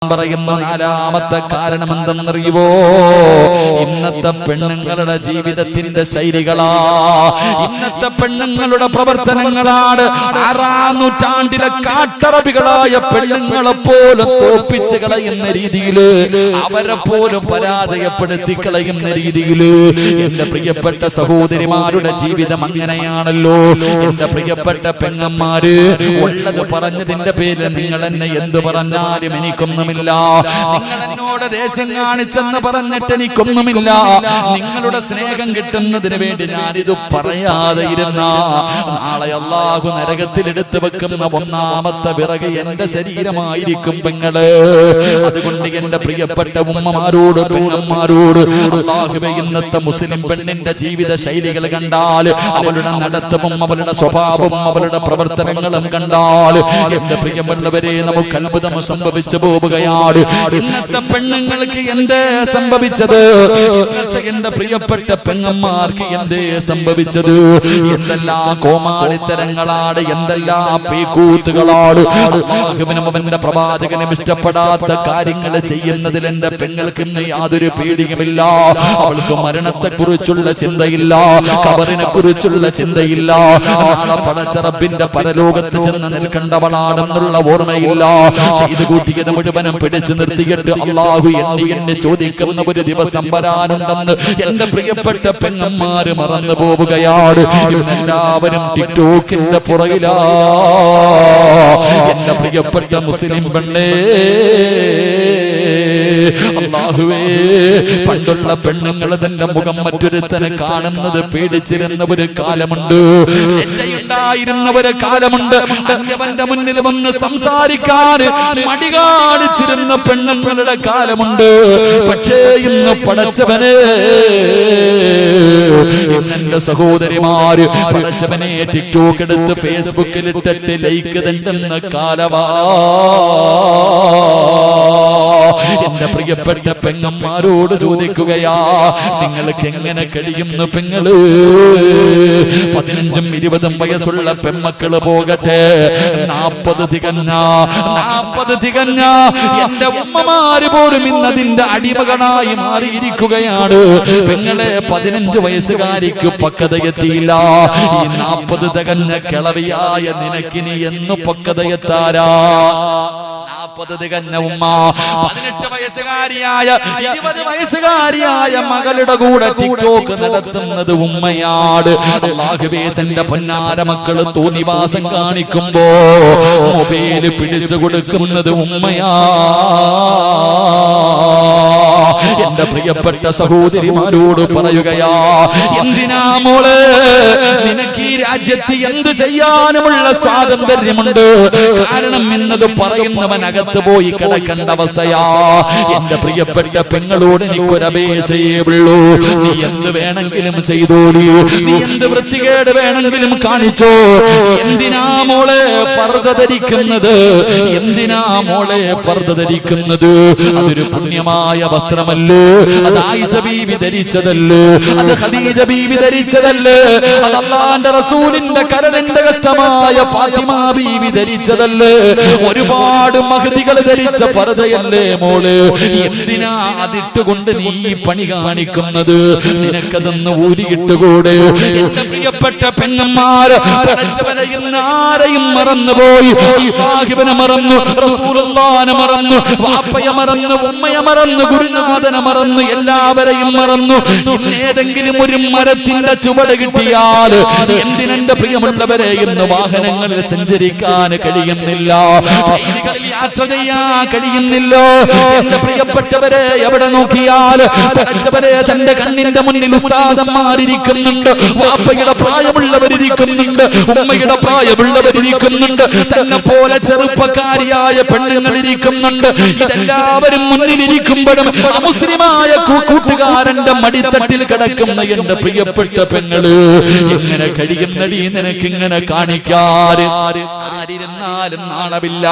പറയുന്ന നാലാമത്തെ കാരണം എന്തെന്നറിയുവോ? ഇന്നത്തെ പെണ്ണുങ്ങളുടെ ജീവിതത്തിന്റെ ശൈലികളാ, ഇന്നത്തെ പെണ്ണുങ്ങളുടെ പ്രവർത്തനങ്ങളാണ്. 6-ാം നൂറ്റാണ്ടിലെ കാട്ടറബികളായ പെണ്ണുങ്ങളെ പോലും തോപ്പിച്ച് കളയുന്ന രീതിയില്, അവരെ പോലും പരാജയപ്പെടുത്തി കളയുന്ന രീതിയില് എന്റെ പ്രിയപ്പെട്ട സഹോദരിമാരുടെ ജീവിതം അങ്ങനെയാണല്ലോ. എന്റെ പ്രിയപ്പെട്ട പെങ്ങന്മാര്, ഉള്ളത് പറഞ്ഞതിന്റെ പേരിൽ നിങ്ങൾ എന്നെ എന്ത് പറഞ്ഞാലും എനിക്കൊന്നും നിങ്ങൾ എന്നോട് ദേഷ്യം കാണിച്ചെന്ന് പറഞ്ഞിട്ട് എനിക്കൊന്നുമില്ല. നിങ്ങളുടെ സ്നേഹം കിട്ടുന്നതിന് വേണ്ടി ഞാനിത് പറയാതെ ഇരുന്ന നാളെ അല്ലാഹു നരകത്തിൽ എടുത്തു വെക്കുന്ന ഒന്നാമത്തെ വിറക് എന്റെ ശരീരമായിരിക്കും പെങ്ങള്. അതുകൊണ്ട് എന്റെ പ്രിയപ്പെട്ട ഉമ്മമാരോട് പെങ്ങന്മാരോട്, അല്ലാഹുവേ, ഇന്നത്തെ മുസ്ലിം പെണ്ണിന്റെ ജീവിത ശൈലികൾ കണ്ടാൽ, അവളുടെ നടത്തവും അവളുടെ സ്വഭാവവും അവളുടെ പ്രവർത്തനങ്ങളും കണ്ടാൽ എന്റെ പ്രിയമുള്ളവരെ നമുക്ക് അത്ഭുതം സംഭവിച്ചു പോവുക. ഇന്നത്തെ പെണ്ണുങ്ങൾക്ക് എന്തേ സംഭവിച്ചത്? ഇന്നത്തെ എന്റെ പ്രിയപ്പെട്ട പെങ്ങന്മാർക്ക് എന്തേ സംഭവിച്ചത്? എന്തെല്ലാം കോമാളിത്തരങ്ങളാണ്, എന്തെല്ലാം പീക്കൂത്തുകളാണ്. അല്ലാഹുവിനും അവന്റെ പ്രവാചകനും ഇഷ്ടപ്പെടാത്ത കാര്യങ്ങൾ ചെയ്യുന്നതിൽ എന്റെ പെങ്ങൾക്ക് ഇന്ന് യാതൊരു പേടിയുമില്ല. അവൾക്ക് മരണത്തെ കുറിച്ചുള്ള ചിന്തയില്ല, ഖബറിനെ കുറിച്ചുള്ള ചിന്തയില്ല, നാളെ പടച്ച റബ്ബിന്റെ പരലോകത്ത് ചെന്ന് നിൽക്കേണ്ടവളാണെന്നുള്ള ഓർമ്മയില്ല. ചെയ്തു കൂട്ടിയത് മുഴുവനും പിടിച്ചു നിർത്തിയിട്ട് അല്ലാഹു എന്നെ ചോദിക്കുന്ന ഒരു ദിവസം വരാനുണ്ടെന്ന് എന്റെ പ്രിയപ്പെട്ട പെങ്ങന്മാര് മറന്നു പോവുകയാണ്. ഇന്നെല്ലാവരും ടിക്ടോക്കിന്റെ പുറകിലാ. എന്റെ പ്രിയപ്പെട്ട മുസ്ലിം പെണ്ണേ, അല്ലാഹുവേ, പണ്ടുള്ള പെണ്ണുങ്ങൾ തന്റെ മുഖം മറ്റൊരുത്തനെ കാണുന്നത് പേടിച്ചിരുന്ന ഒരു കാലമുണ്ട്, ലജ്ജയുണ്ടായിരുന്ന ഒരു കാലമുണ്ട്. അവന്റെ മുന്നിൽ വന്ന് സംസാരിക്കാൻ മടി കാണിച്ചിരുന്ന പെണ്ണുങ്ങളുടെ കാലമുണ്ട്. പക്ഷേ ഇന്ന് പടച്ചവനെ, എന്റെ സഹോദരിമാര് പടച്ചവനെ ടിക്ടോക്ക് എടുത്ത് ഫേസ്ബുക്കിൽ ഇട്ടിട്ട് ലൈക്ക് തണ്ടുന്ന കാലവാ. എന്റെ പ്രിയപ്പെട്ട പെങ്ങന്മാരോട് ചോദിക്കുകയാ, നിങ്ങൾക്ക് എങ്ങനെ കഴിയുന്നു പെങ്ങള്? 15ഉം 20ഉം വയസ്സുള്ള പെമ്മക്കള് പോകട്ടെ, 40 തികഞ്ഞ എന്റെ ഉമ്മമാര് പോലും ഇന്നതിന്റെ അടിമകളായി മാറിയിരിക്കുകയാണ്. പെങ്ങളെ, 15 വയസ്സുകാരിക്ക് പക്വതയെത്തിയില്ല. ഈ 40 തികഞ്ഞ കിളവിയായ നിനക്കിനി എന്ന് പക്വതയെത്താരാ? 40 തികഞ്ഞ ഉമ്മ 18 വയസ്സുകാരിയായ 20 വയസ്സുകാരിയായ മകളുടെ കൂടെ ടിക്ടോക്ക് നടത്തുന്നത് ഉമ്മയാണ്. അല്ലാഹുവേ, തന്റെ പൊന്നാര മക്കള് തോന്നിവാസം കാണിക്കുമ്പോ മൊബൈല് പിടിച്ചു കൊടുക്കുന്നത് ഉമ്മയാ. എന്റെ പ്രിയപ്പെട്ട സഹോദരിമാരോട് പറയുകയാ, എന്തിനാ മോളെ നിനക്ക് ഈ രാജ്യത്ത് എന്ത് ചെയ്യാനുമുള്ള സ്വാതന്ത്ര്യമുണ്ട്. കാരണം എന്നത് പറയുന്നവൻ അകത്ത് പോയി കിടക്കേണ്ട അവസ്ഥയാ. എന്റെ പ്രിയപ്പെട്ട പെങ്ങളോട് എനിക്കൊരപേക്ഷയേ ഉള്ളൂ, നീ എന്ത് വേണമെങ്കിലും ചെയ്തോളൂ, നീ എന്ത് വൃത്തികേട് വേണമെങ്കിലും കാണിച്ചോ. എന്തിനാ മോളെ ഫർദ ധരിക്കുന്നത്? എന്തിനാ മോളെ ഫർദ ധരിക്കുന്നത്? അതൊരു പുണ്യമായ വസ്ത്രമല്ലേ? അത് ആയിഷ ബീവി ധരിച്ചതല്ലേ? അത് ഖദീജ ബീവി ധരിച്ചതല്ലേ? അത് അല്ലാഹുവിന്റെ റസൂലിന്റെ കരളിന്റെ ഘട്ടമായ ഫാത്തിമ ബീവി ധരിച്ചതല്ലേ? ഒരുപാട് മഹദികൾ ധരിച്ച ഫർദയല്ലേ മോള്? എന്തിനാ അതിട്ടുകൊണ്ട് നീ പണി കാണിക്കുന്നത്? നിനക്കതൊന്ന് ഊരിയിട്ടുകൂടെ? എന്റെ പ്രിയപ്പെട്ട പെണ്ണന്മാര്, ആരെയും മറന്നുപോയി. അല്ലാഹുവിനെ മറന്നു, റസൂലുള്ളാഹിനെ മറന്നു, വാപ്പയെ മറന്നു, ഉമ്മയെ മറന്നു, ഗുരുനാഥനെ മറന്നു, എല്ലാവരെയും മറന്നു. ഏതെങ്കിലും ഒരു മരത്തിന്റെ ചുവട് കിട്ടിയാൽ എന്തിനെന്റെ പ്രിയമുള്ളവരെ ഇന്ന് വാഹനങ്ങളിൽ സഞ്ചരിക്കാൻ കഴിയുന്നില്ല, യാത്ര ചെയ്യാൻ കഴിയുന്നില്ലോ. എന്റെ പ്രിയപ്പെട്ടവരെ, എവിടെ നോക്കിയാൽ പടച്ചവരെ തന്റെ കണ്ണിന്റെ മുന്നിൽ ഉസ്താദന്മാരിയ്ക്കുന്നുണ്ട്, വാപ്പയുടെ പ്രായമുള്ളവരിയ്ക്കുന്നുണ്ട്, ഉമ്മയുടെ പ്രായമുള്ളവരിയ്ക്കുന്നുണ്ട്, തന്നെ പോലെ ചെറുപ്പക്കാരിയായ പെണ്ണുങ്ങളിരിക്കുന്നുണ്ട്. ഇതെല്ലാവരും മുന്നിലിരിക്കുമ്പോഴും മുസ്ലിമാ മുസ്ലിമായ കൂട്ടുകാരന്റെ മടിത്തട്ടിൽ കിടക്കുന്ന എന്റെ പ്രിയപ്പെട്ട പെങ്ങള് എങ്ങനെ കഴിയുന്നടി നിനക്കിങ്ങനെ കാണിക്കാറ്? ആരിരുന്നാലും നാണമില്ല.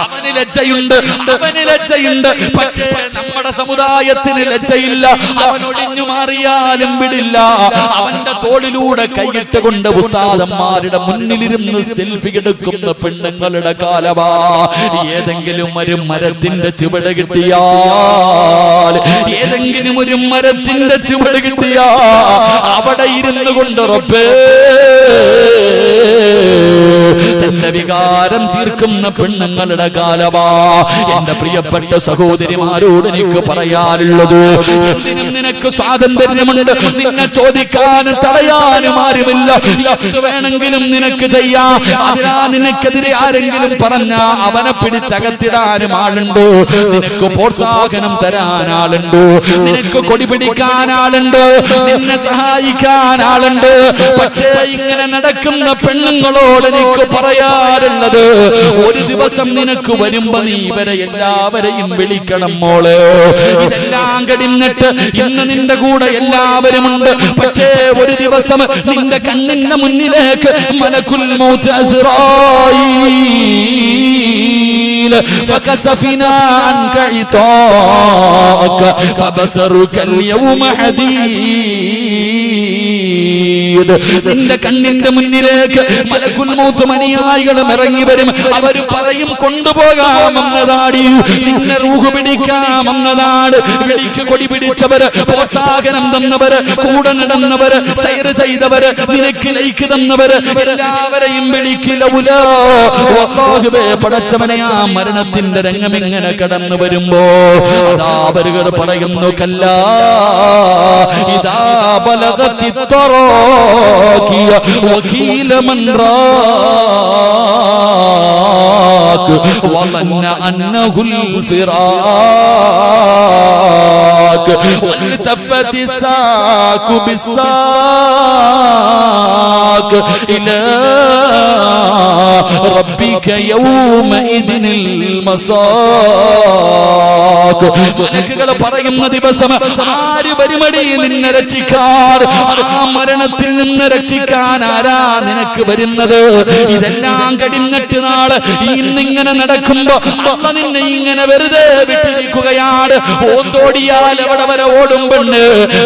അവന് ലജ്ജയുണ്ട്, അവന് ലജ്ജയുണ്ട്. പക്ഷേ നമ്മുടെ സമുദായത്തിന് ലജ്ജയില്ല. അവൻ ഒഴിഞ്ഞു മാറിയാലും വിടില്ല. അവന്റെ തോളിലൂടെ കൈയിട്ട് കൊണ്ട് ഉസ്താദന്മാരുടെ മുന്നിലിരുന്ന് സെൽഫി എടുക്കുന്ന പെണ്ണുങ്ങളുടെ കാലവാ. ഏതെങ്കിലും ഒരു മരത്തിന്റെ ചുവട് കിട്ടിയാൽ, ഏതെങ്കിലും ഒരു മരത്തിന്റെ ചുവട് കിട്ടിയാ അവിടെ ഇരുന്നു കൊണ്ട് റബ്ബേ തന്റെ വികാരം തീർക്കുന്ന പെണ്ണുങ്ങളുടെ കാലവാ. എന്റെ പ്രിയപ്പെട്ട സഹോദരിമാരോട് എനിക്ക് പറയാനുള്ളത്, എന്തിനും നിനക്ക് സ്വാതന്ത്ര്യമുണ്ട്. നിന്നെ ചോദിക്കാനും തടയാനും ആരുമില്ല. എന്ത് വേണമെങ്കിലും നിനക്ക് ചെയ്യാം. അതിനാ നിനക്കെതിരെ ആരെങ്കിലും പറഞ്ഞ അവനെ പിടിച്ചകത്തിടാനും ആളുണ്ട്. നിനക്ക് പ്രോത്സാഹനം തരാൻ ആളുണ്ട്. നിനക്ക് കൊടി പിടിക്കാൻ ആളുണ്ട്. നിന്നെ സഹായിക്കാൻ ആളുണ്ട്. പക്ഷേ ഇങ്ങനെ നടക്കുന്ന പെണ്ണുങ്ങളോട് എനിക്ക് പറയാറുള്ളത്, ഒരു ദിവസം നിനക്ക് വരുമ്പോ നീ ഇവരെ എല്ലാവരെയും വിളിക്കണം മോള്. ഇതെല്ലാം കഴിഞ്ഞിട്ട് ഇന്ന് നിന്റെ കൂടെ എല്ലാവരുമുണ്ട്. പക്ഷേ ഒരു ദിവസം നിന്റെ കണ്ണിന്റെ മുന്നിലേക്ക് മലക്കുൽ മൗത്ത് അസ്റായീൽ ഫകസഫിനാ അൻക ഇതാക ഫബസറുക അൽയൗമ ഹദീദ്. നിന്റെ കണ്ണിന്റെ മുന്നിലേക്ക് മലക്കുൽ മൗത്ത് അനുയായികളും ഇറങ്ങി വരും. അവർ പറയും കൊണ്ടുപോകാമെന്നതാടി, നിന്നെ റൂഹ് പിടിക്കാമെന്നതാണ്. വിളിക്ക് കൊടി പിടിച്ചവര്, പ്രോത്സാഹനം തന്നവര്, കൂടെ നടന്നവര്, സൈർ ചെയ്തവര്, നിനക്ക് ലൈക്ക് തന്നവര് എല്ലാവരെയും വിളിക്കില്ലവുലോ. പടച്ചവനെ, ആ മരണത്തിന്റെ രംഗം ഇങ്ങനെ കടന്നു വരുമ്പോ അതാ അവരുകൾ പറയുന്നു, കല്ലാ ഇദാ ബലഗത്തി തറാഖിയ വകീല മൻ റാഖ വظن أنه الفراق والتفت الساق بالساق إلى ربك يومئذ المساق. മലക്കുകൾ പറയുന്ന ദിവസം ആര് വരുമടി നിന്നെ രക്ഷിക്കാൻ? ആ മരണത്തിൽ നിന്ന് രക്ഷിക്കാൻ ആരാ നിനക്ക് വരുന്നത്? ഇതെല്ലാം കഴിഞ്ഞിട്ട് നാള് ഇന്നിങ്ങനെ നടക്കുമ്പോ അമ്മ നിന്നെ ഇങ്ങനെ വെറുതെ വിട്ടിരിക്കുകയാണ്. ഓന്തോടിയാൽ എവിടെ വരെ ഓടും പെണ്ണ്,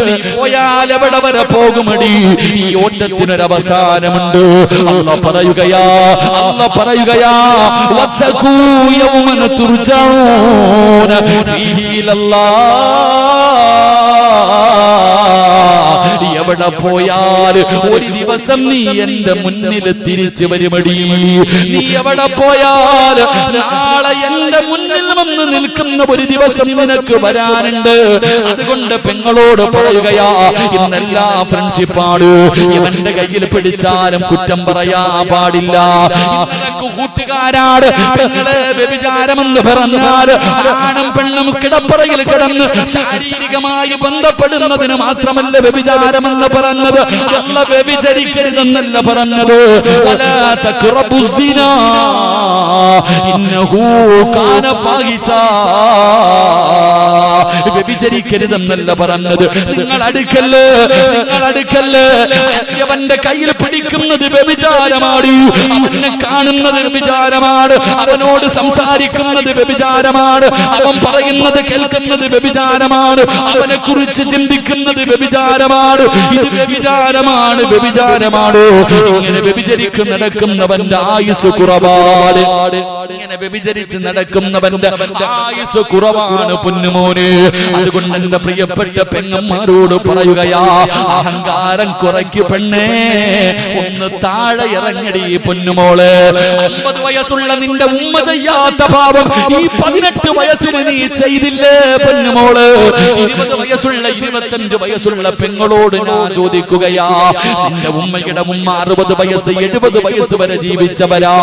നീ പോയാൽ എവിടെ വരെ പോകുമടി? ഈ ഓട്ടത്തിനൊരവസാനമുണ്ട്. അല്ലാഹ് പറയുകയാ, അല്ലാഹ് പറയുകയാ, വത്തഖൂ യൗമൻ തുർജഊന ഫീഹി ഇലല്ലാഹ്. എവിടെ പോയാൽ ഒരു ദിവസം നീ എന്റെ മുന്നിൽ തിരിച്ചു വരുമടി. നീ എവിടെ പോയാൽ നാളെ എന്റെ മുന്നിൽ വന്ന് നിൽക്കുന്ന ഒരു ദിവസം നിനക്ക് വരാനുണ്ട്. അതുകൊണ്ട് പെങ്ങളോട് പറയുകയാ, ഇന്നെല്ലാ ഫ്രണ്ട്ഷിപ്പാണ്. ഇവന്റെ കയ്യിൽ പിടിച്ചാലും കുറ്റം പറയാ പാടില്ല. ഇന്നലക്ക് കൂട്ടുകാരാട് പെങ്ങളെ വ്യഭിചാരമെന്ന് പറഞ്ഞാൽ ആണും പെണ്ണും കിടപ്പറയിൽ കിടന്ന് ശാരീരികമായി ബന്ധപ്പെടുന്നതിന് മാത്രമല്ല വ്യഭിചാരമെന്ന് പറഞ്ഞത്. അല്ല വ്യഭിചരിക്കരുതെന്നല്ല പറഞ്ഞത്. വലാ തഖറബുസ് സിനാ ഇന്നഹു കാന ഫാഹിശാ. വ്യഭിചരിക്കരുതെന്നല്ല പറഞ്ഞത്. നിങ്ങൾ അടുക്കല്ല്, നിങ്ങൾ അടുക്കല്ല്. അവന്റെ കയ്യിൽ പിടിക്കുന്നത് വ്യഭിചാരമാണ്. അവനെ കാണുന്നത് വ്യഭിചാരമാണ്. അവനോട് സംസാരിക്കുന്നത് വ്യഭിചാരമാണ്. അവൻ പറയുന്നത് കേൾക്കുന്നത് വ്യഭിചാരമാണ്. അവനെ കുറിച്ച് ചിന്തിക്കുന്നത് വ്യഭിചാരമാണ്. ഇത് വ്യഭിചാരമാണ്, വ്യഭിചാരമാണ്. ഇങ്ങനെ വ്യഭിചരിച്ച് നടക്കുന്നവന്റെ ആയുസ് കുറവാണ്. ഇങ്ങനെ വ്യഭിചരിച്ച് നടക്കുന്നവന്റെ ആയുസ് കുറവാണ് പൊന്നുമോനെ. അതുകൊണ്ട് എന്റെ പ്രിയപ്പെട്ട പെങ്ങന്മാരോട് പറയുകയാ, അഹങ്കാരം കുറയ്ക്ക് പെണ്ണേ, ഒന്ന് താഴെ ഇറങ്ങടി പൊന്നുമോളെ. 50 വയസ്സുള്ള നിന്റെ ഉമ്മ ചെയ്യാത്ത പാപം ഈ 18 വയസ്സിന് നീ ചെയ്തില്ലേ പൊന്നുമോള്? 20 വയസ്സുള്ള 25 വയസ്സുള്ള പെങ്ങളോട് ഞാൻ ചോദിക്കുകയാ, നിന്റെ ഉമ്മയുടെ ഉമ്മ 60 വയസ്സ് 70 വയസ്സ് വരെ ജീവിച്ചവരാ.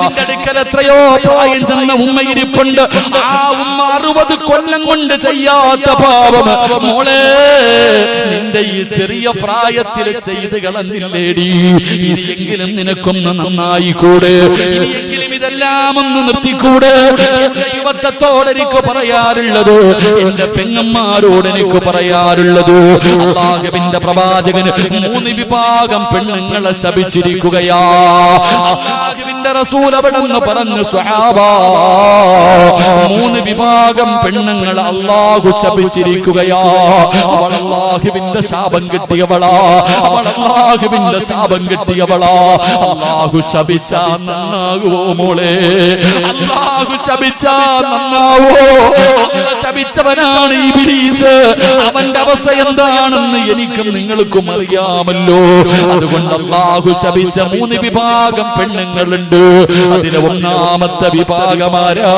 നിന്റെ അടുക്കൽ എത്രയോ പ്രായം ചെന്ന ഉമ്മ ഇരിപ്പുണ്ട്. ആ ഉമ്മ 60 കൊല്ലം കൊണ്ട് ചെയ്യാ ചെയ്യാത്ത പാപം മോളെ നിന്റെ ഈ ചെറിയ പ്രായത്തിൽ ചെയ്ത് കളഞ്ഞില്ലേടി, ഇനിയെങ്കിലും നിനക്കൊന്ന് നന്നായിക്കൂടെ, ഇനിയെങ്കിലും ഇതെല്ലാം ഒന്ന് നിർത്തിക്കൂടെ. എന്റെ യുവത്വത്തോട് എനിക്ക് പറയാറുള്ളത്, എന്റെ പെങ്ങന്മാരോട് എനിക്ക് പറയാറുള്ളത്, അല്ലാഹുവിന്റെ പ്രവാചകൻ 3 വിഭാഗം പെണ്ണുങ്ങളെ ശപിച്ചിരിക്കുകയാ. അല്ലാഹുവിന്റെ റസൂൽ അവിടെന്ന് പറഞ്ഞു, സ്വഹാബാ 3 വിഭാഗം പെണ്ണുങ്ങൾ അല്ലാഹു ശപിച്ചിരിക്കുകയാ. അവൾ അല്ലാഹുവിന്റെ ശാപം കിട്ടിയവളാ, അവൾ അല്ലാഹുവിന്റെ ശാപം കിട്ടിയവളാ. അല്ലാഹു ശപിച്ചാ നന്നാകുവോ മോളെ? അല്ലാഹു ശപിച്ചാ നന്നാവോ? ശപിച്ചവനാണ് ഇബ്ലീസ്. അവന്റെ അവസ്ഥ എന്താണെന്ന് എനിക്കും നിങ്ങൾക്കും അറിയാമല്ലോ. അതുകൊണ്ട് അല്ലാഹു ശപിച്ച 3 വിഭാഗം പെണ്ണുങ്ങളുണ്ട്. അതിലെ ഒന്നാമത്തെ വിഭാഗമാരാ,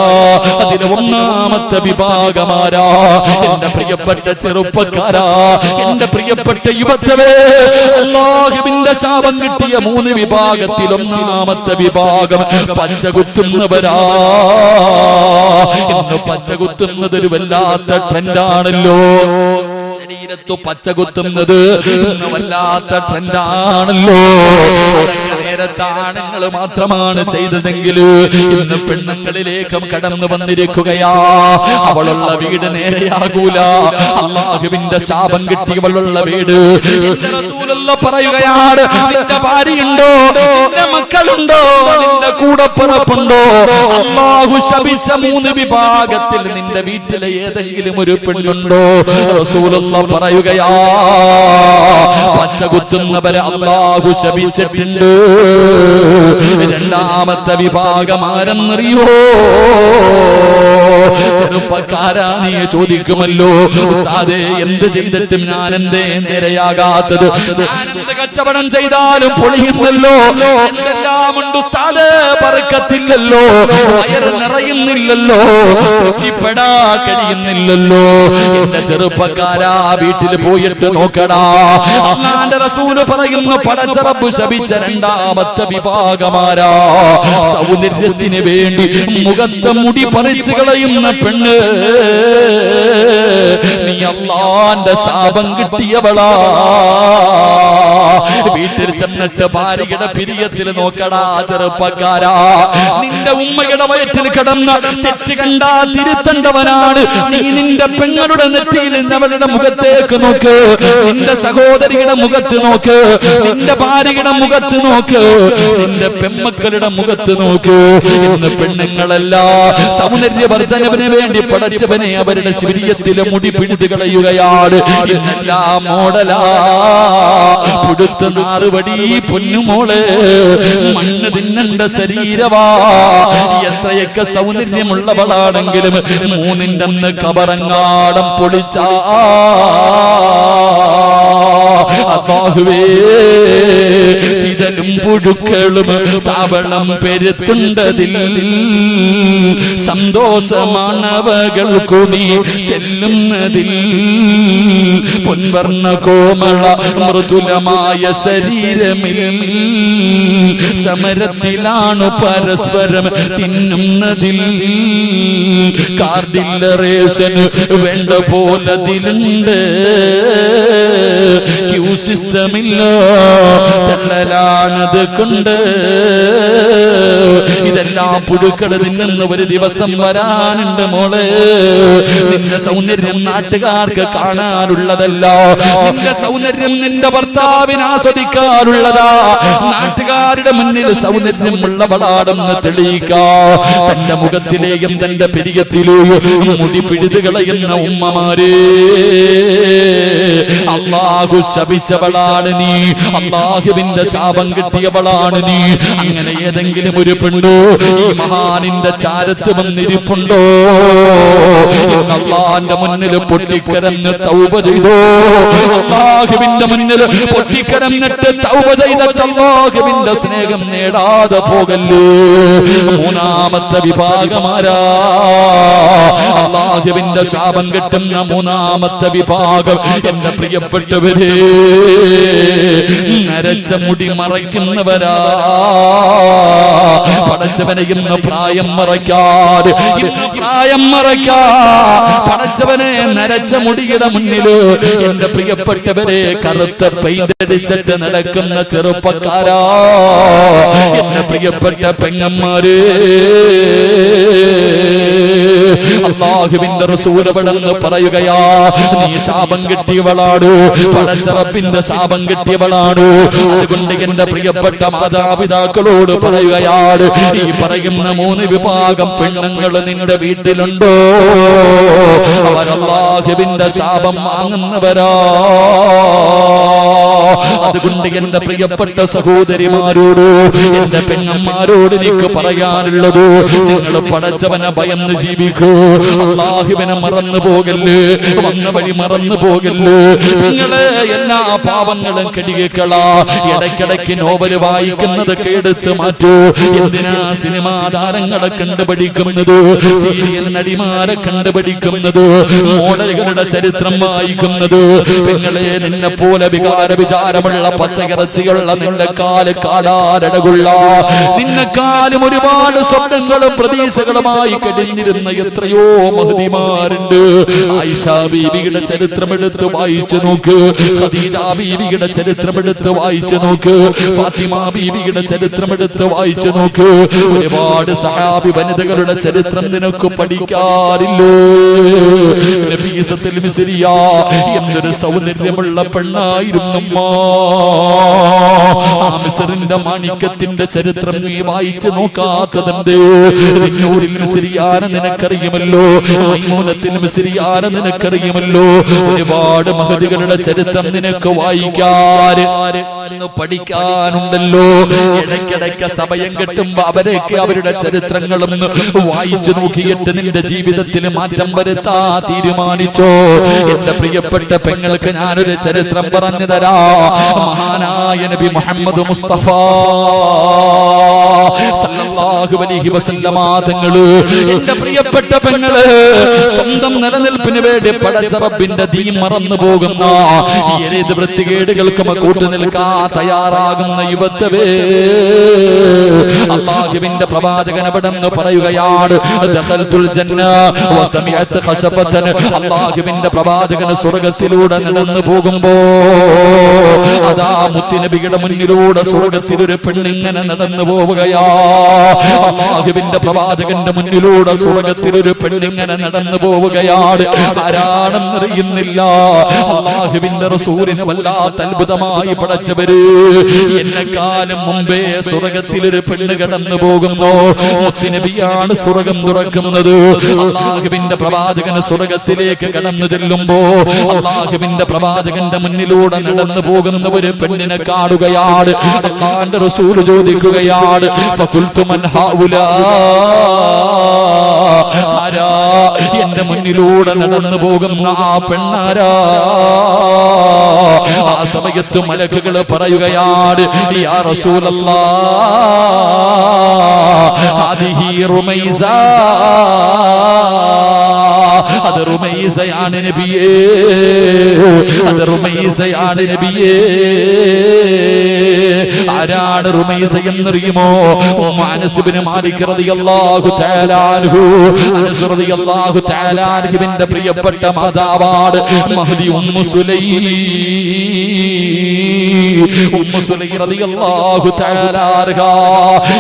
അതിലെ ഒന്നാമത്തെ വിഭാഗമാരാ? എന്റെ പ്രിയപ്പെട്ട ചെറുപ്പക്കാരാ, എന്റെ പ്രിയപ്പെട്ട യുവത്വേ, അല്ലാഹുവിന്റെ ശാപം കിട്ടിയ 3 വിഭാഗത്തിൽ ഒന്നാമത്തെ വിഭാഗം പച്ചകുത്തുന്നവരാ. ഇന്ന് പച്ചകുത്തുന്നത് ഒരു വല്ലാത്ത ട്രെൻഡാണല്ലോ. ശരീരത്ത് പച്ചകുത്തുന്നത് ഇന്ന് വല്ലാത്ത ട്രെൻഡാണല്ലോ. നേരത്തെ ആണുങ്ങൾ മാത്രമാണ് ചെയ്തതെങ്കിൽ ഇന്ന് പെണ്ണുങ്ങളിലേക്കും കടന്നു വന്നിരിക്കുകയാ. അവളുള്ള വീട് നേരെയാകൂല. അല്ലാഹുവിന്റെ ശാപം കിട്ടിയവളുള്ള വീട്. റസൂലുള്ളാഹി പറയുകയാണ്, നിന്റെ ഭാര്യയുണ്ടോ, നിന്റെ മക്കളുണ്ടോ, നിന്റെ കൂടപ്പിറപ്പുണ്ടോ, അല്ലാഹു ശപിച്ച 3 വിഭാഗത്തിൽ നിന്റെ വീട്ടിലെ ഏതെങ്കിലും ഒരു പെണ്ണുണ്ടോ? റസൂലുള്ളാഹി പറയുകയാ, പച്ചകുത്തുന്നവരെ അല്ലാഹു ശപിച്ചിട്ടുണ്ട്. രണ്ടാമത്തെ വിഭാഗം ആരെന്നറിയോ? ചെറുപ്പക്കാരാ, നീ ചോദിക്കുമല്ലോ, ഉസ്താദേ എന്ത് ചെയ്തിട്ടും ഞാൻ എന്തേ നേരെയാകാത്തത്? ഞാനെന്ത് കച്ചവടം ചെയ്താലും പൊളിയുന്നല്ലോ, എന്തെല്ലാം ഉണ്ട് ഉസ്താദേ, ബർക്കത്തില്ലല്ലോ, വയറ് നിറയുന്നില്ലല്ലോ, തൃപ്തിപ്പെടാ കഴിയുന്നില്ലല്ലോ. എന്റെ ചെറുപ്പക്കാരാ, വീട്ടിൽ പോയിട്ട് നോക്കടാ. അല്ലാഹുവിന്റെ റസൂൽ പറയുന്നു, പടച്ച റബ്ബ് ശപിച്ച രണ്ടാമത്തെ വിഭാഗമാരാ? സൗന്ദര്യത്തിന് വേണ്ടി മുഖത്തെ മുടി പറിച്ചു കളയുന്ന പെണ്ണ്. നീ അല്ലാഹുവിന്റെ ശാപം കിട്ടിയവളാ. വീട്ടിൽ ചെന്നിട്ട് ഭാര്യയുടെ പിരിയത്തിൽ നോക്കടാ ചെറുപ്പക്കാരാ. നിന്റെ ഉമ്മയുടെ വയറ്റിൽ കിടന്ന തെറ്റ് കണ്ടാ തിരുത്തേണ്ടവനാണ് നീ. നിന്റെ പെങ്ങളുടെ നെറ്റിയിൽ അവളുടെ മുഖത്തേക്ക് നോക്ക്, നിന്റെ സഹോദരിയുടെ മുഖത്ത് നോക്ക്, നിന്റെ ഭാര്യയുടെ മുഖത്ത് നോക്ക്, നിന്റെ പെമ്മക്കളുടെ മുഖത്ത് നോക്ക്. ഇന്ന് പെണ്ണുങ്ങളല്ല സൗന്ദര്യവർദ്ധനവിന് വേണ്ടി പടച്ചവനെ അവരുടെ ശരീരത്തിലെ മുടി പിടിതു കളയുകയാണ്. ഇന്നെല്ലാം മോഡലാ, പുടുത്ത നാറുവടി പൊന്നുമോളെ, മണ്ണ് തിന്നണ്ട ശരീരവാ. എത്രയൊക്കെ സൗന്ദര്യമുള്ളവളാണെങ്കിലും 3ന്റെ അന്ന് കബറങ്ങാടം പൊളിച്ചാ അല്ലാഹുവേ, ചിതലും പുഴുക്കളും താവളം പെരുത്തുണ്ടതിൽ സന്തോഷമാണവകൾക്കു നീ ചെല്ലുന്നതിൽ. പൊൻവർണ്ണ കോമള മൃദുലമായ ശരീരമിൽ സമരത്തിലാണു പരസ്പരം തിന്നുന്നതിൽ. കാർഡില്ല റേഷൻ വേണ്ട പോലതിലുണ്ട്, ക്യൂ സിസ്റ്റമില്ല, തള്ളലാണത് കൊണ്ട്. ഇതെല്ലാം പുഴുക്കൾ തിന്നുന്ന ഒരു ദിവസം വരാനുണ്ട് മോളെ. നിന്റെ സൗന്ദര്യം നാട്ടുകാർക്ക് കാണാനുള്ളതല്ല, നിന്റെ സൗന്ദര്യം നിന്റെ ഭർത്താവിന് ആസ്വദിക്കാനുള്ളതാ. നാട്ടുകാരുടെ മുന്നിൽ സൗന്ദര്യമുള്ളവളാണെന്ന് തെളിയിക്കാ. തന്റെ മുഖത്തിലെയും തന്റെ പെരിയത്തിലെയും മുടി പിഴുതു കളയുന്ന ഉമ്മമാരെ, അല്ലാഹു ശപിച്ചവളാണ് നീ, അല്ലാഹുവിന്റെ ശാപം കിട്ടിയവളാണ് നീ. അങ്ങനെ ഏതെങ്കിലും ഒരു പെണ്ണോ ഈ മഹാനിന്റെ ചാരത്ത് വന്നിരിപ്പുണ്ടോ? അല്ലാഹുവിന്റെ മുന്നിൽ പൊട്ടിക്കരഞ്ഞ് തൗബ ചെയ്തോ? അല്ലാഹുവിന്റെ മുന്നിൽ പൊട്ടിക്കരഞ്ഞിട്ട് തൗബ ചെയ്തിട്ട് അല്ലാഹുവിന്റെ സ്നേഹം നേടാതെ പോകല്ലേ. 3ാമത്തെ വിഭാഗമാരാ? അല്ലാഹുവിന്റെ ശാപം കിട്ടുന്ന 3ാമത്തെ വിഭാഗം. എന്റെ പ്രിയപ്പെട്ടവരെ, നരച്ച മുടി മറയ്ക്കുന്നവരാ. പടച്ചവനെ ഇന്ന് പ്രായം മറയ്ക്കാതെ, ഇന്ന് പ്രായം മറയ്ക്കാ പടച്ചവനെ നരച്ച മുടിയുടെ മുന്നില് എന്റെ പ്രിയപ്പെട്ടവരെ കറുത്ത പെയിന്റടിച്ചിട്ട് നടക്കുന്ന ചെറുപ്പക്കാരാ, എന്റെ പ്രിയപ്പെട്ട പെങ്ങന്മാര്, അല്ലാഹുവിന്റെ റസൂൽ അവിടെന്ന് പറയുകയാ, നീ ശാപം കിട്ടിയവളാണ്, പടച്ചറപ്പിന്റെ ശാപം കിട്ടിയവളാണ്. അതുകൊണ്ട് എന്റെ പ്രിയപ്പെട്ട മാതാപിതാക്കളോട് പറയുകയാണ്, ഈ പറയുന്ന 3 വിഭാഗം പെണ്ണുങ്ങൾ നിന്റെ വീട്ടിലുണ്ടോ? അവർ അല്ലാഹുവിന്റെ ശാപം വാങ്ങുന്നവരാ. അതുകൊണ്ട് എന്റെ പ്രിയപ്പെട്ട സഹോദരിമാരോട്, എന്റെ പെങ്ങന്മാരോട് എനിക്ക് പറയാനുള്ളത്, നിങ്ങൾ പടച്ചവനെ ഭയന്ന് ജീവിക്കൂ. അല്ലാഹുവിനെ മറന്നു പോകല്ലേ, വന്ന വഴി മറന്നു പോകല്ലേ. നിങ്ങളെ എല്ലാ പാവങ്ങളും കെടുകളാ. ഇടയ്ക്കിടയ്ക്ക് നോവല് വായിക്കുന്നതൊക്കെ എടുത്ത് മാറ്റൂ. എന്തിനാ സിനിമാ താരങ്ങളെ കണ്ടുപിടിക്കുന്നത്, സീരിയൽ നടിമാരെ കണ്ടുപിടിക്കുന്നത്, മോഡലുകളുടെ ചരിത്രം വായിക്കുന്നത്? നിങ്ങളെ നിന്നെ പോലെ വിചാരമുള്ള പച്ചയിറച്ചിയുള്ള നിന്റെ കാല് കാടാരടകുള്ള നിന്നെക്കാലും ഒരുപാട് സ്വപ്നങ്ങളും പ്രതീക്ഷകളുമായി കഴിഞ്ഞിരുന്ന എത്രയോ മഹദിമാരുണ്ട്. ആയിഷ ബീവിയുടെ ചരിത്രമെടുത്ത് വായിച്ചു നോക്ക്, ഖദീജ ബീവിയുടെ ചരിത്രമെടുത്ത് വായിച്ചു നോക്ക്, ഫാത്തിമ ബീവിയുടെ ചരിത്രമെടുത്ത് വായിച്ചു നോക്ക്. ഒരുപാട് സഹാബി വനിതകളുടെ ചരിത്രം നിനക്ക് പഠിക്കാറില്ലേ? നഫീസത്തുൽ മിസ്രിയ എന്തൊരു സൗന്ദര്യമുള്ള പെണ്ണായിരുന്നു. ആ മിസ്റിന്റെ മാണിക്യത്തിന്റെ ചരിത്രം നീ വായിച്ചു നോക്കാത്തതെന്തേ? നൂറിൽ മിസ്രിയാനെ നിനക്കറിയുമല്ലോ, മൈമൂനത്തിൽ മിസ്രിയാനെ നിനക്കറിയുമല്ലോ. ഒരുപാട് മഹദികളുടെ ചരിത്രം നിനക്ക് വായിക്കാൻ പഠിക്കാനുണ്ടല്ലോ. ഇടയ്ക്കിടയ്ക്ക് സമയം കിട്ടുമ്പോ അവരൊക്കെ അവരുടെ ചരിത്രങ്ങളും വായിച്ചു നോക്കിയിട്ട് നിന്റെ ജീവിതത്തിൽ മാറ്റം വരുത്താ തീരുമാനിച്ചോ? എന്റെ പ്രിയപ്പെട്ട പെങ്ങൾക്ക് ഞാനൊരു ചരിത്രം പറഞ്ഞു തരാ. മഹാനായ നബി മുഹമ്മദ് മുസ്തഫ സല്ലല്ലാഹു അലൈഹി വസല്ലമ തങ്ങള്, എന്റെ പ്രിയപ്പെട്ട പെങ്ങള്, സ്വന്തം നിലനിൽപ്പിന് വേണ്ടി പടച്ച റബ്ബിന്റെ ദീൻ മറന്നു പോകുന്ന ഏത് വൃത്തികേടുകൾക്കും കൂട്ടുനിൽക്കാൻ തയ്യാറാകുന്ന യുവത്വേ, അല്ലാഹുവിന്റെ പ്രവാചകൻ അവിടെന്ന് പറയുകയാണ്, ദഖൽതുൽ ജന്ന വസമിഅത് ഖശബതൻ. അല്ലാഹുവിന്റെ പ്രവാചകൻ സ്വർഗ്ഗത്തിലൂടെ നടന്നു പോകുമ്പോ അതാ മുത്തുനബിയുടെ മുന്നിലൂടെ സ്വർഗ്ഗത്തിൽ ഒരു പെണ്ണിങ്ങനെ നടന്നു പോവുകയാ. അല്ലാഹുവിന്റെ പ്രവാചകന്റെ മുന്നിലൂടെ സ്വർഗ്ഗത്തിൽ ഒരു പെണ്ണിങ്ങനെ നടന്നു പോവുകയാണ്. ആരാണെന്നറിയുന്നില്ല. അല്ലാഹുവിന്റെ റസൂലിനെ വല്ലാത്ത അത്ഭുതമായി പടച്ചവര്, എന്നെക്കാലം മുമ്പേ സ്വർഗ്ഗത്തിൽ ഒരു പെണ്ണ് കടന്നു പോകുന്നു. മുത്തുനബിയാണ് സ്വർഗ്ഗം തുറക്കുന്നത്. അല്ലാഹുവിന്റെ പ്രവാചകൻ സ്വർഗ്ഗത്തിലേക്ക് കടന്നു ചെല്ലുമ്പോ അല്ലാഹുവിന്റെ പ്രവാചകന്റെ മുന്നിലൂടെ നടന്നു പോകുന്ന ഒരു പെണ്ണിനെ കാണുകയാണ്. അല്ലാഹുവിന്റെ റസൂൽ ചോദിക്കുകയാണ്, ഫഖുൽതു മൻ ഹൗലാ, ആരാ എന്റെ മുന്നിലൂടെ നടന്നു പോകുന്ന ആ പെണ്ണാരാ? ആ സമയത്ത് മലക്കുകൾ പറയുകയാണ്, യാ റസൂലല്ലാഹ് ഹാദിഹി റുമൈസ, അത് റുമൈസയാണ് നബിയേ, അത് റുമൈസയാണ് നബിയേ. ആരാണ് റുമൈസ എന്നറിയുമോ? അനസ് ഇബ്നു മാലിക് റളിയല്ലാഹു തആല അൻഹു, അനസ് റളിയല്ലാഹു തആല അൻഹുവിന്റെ പ്രിയപ്പെട്ട മാതാവാണ് Mahdi Ummu Sulaim. Ummu Sulaim റളിയല്ലാഹു തആല അൻഹ,